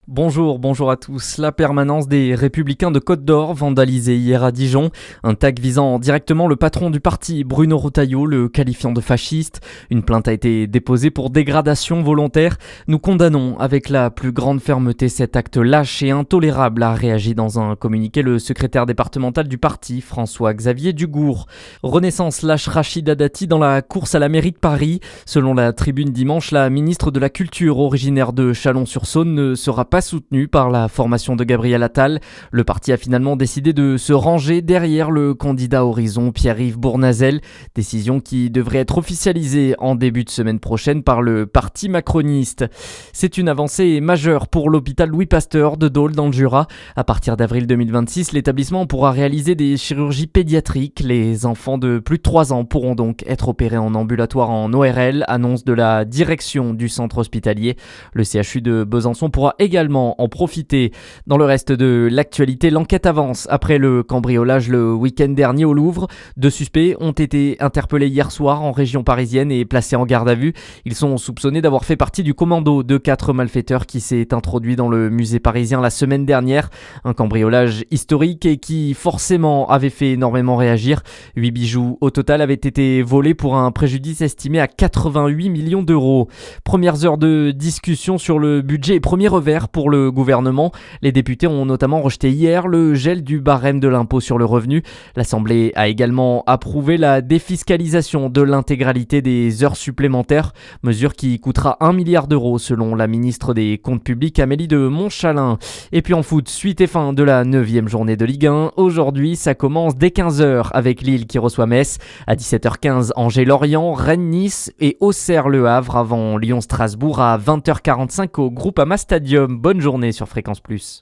Bonjour à tous. La permanence des Républicains de Côte d'Or vandalisée hier à Dijon. Un tag visant directement le patron du parti, Bruno Retailleau, le qualifiant de fasciste. Une plainte a été déposée pour dégradation volontaire. Nous condamnons avec la plus grande fermeté cet acte lâche et intolérable, a réagi dans un communiqué le secrétaire départemental du parti, François-Xavier Dugourc. Renaissance lâche Rachida Dati dans la course à la mairie de Paris. Selon la Tribune dimanche, la ministre de la Culture, originaire de Chalon-sur-Saône, ne sera pas soutenue par la formation de Gabriel Attal. Le parti a finalement décidé de se ranger derrière le candidat Horizon, Pierre-Yves Bournazel, décision qui devrait être officialisée en début de semaine prochaine par le parti macroniste. C'est une avancée majeure pour l'hôpital Louis Pasteur de Dole dans le Jura. À partir d'avril 2026, l'établissement pourra réaliser des chirurgies pédiatriques. Les enfants de plus de 3 ans pourront donc être opérés en ambulatoire en ORL, annonce de la direction du centre hospitalier. Le CHU de Besançon pourra également en profiter. Dans le reste de l'actualité, l'enquête avance après le cambriolage le week-end dernier au Louvre. 2 suspects ont été interpellés hier soir en région parisienne et placés en garde à vue. Ils sont soupçonnés d'avoir fait partie du commando de 4 malfaiteurs qui s'est introduit dans le musée parisien la semaine dernière. Un cambriolage historique et qui forcément avait fait énormément réagir. 8 bijoux au total avaient été volés pour un préjudice estimé à 88 millions d'euros. Premières heures de discussion sur le budget et premier revers pour le gouvernement. Les députés ont notamment rejeté hier le gel du barème de l'impôt sur le revenu. L'Assemblée a également approuvé la défiscalisation de l'intégralité des heures supplémentaires, mesure qui coûtera 1 milliard d'euros selon la ministre des Comptes publics Amélie de Montchalin. Et puis en foot, suite et fin de la 9e journée de Ligue 1. Aujourd'hui, ça commence dès 15h avec Lille qui reçoit Metz. À 17h15, Angers-Lorient, Rennes-Nice et Auxerre-Le Havre avant Lyon-Strasbourg à 20h45 au Groupama Stadium. Bonne journée sur Fréquence Plus.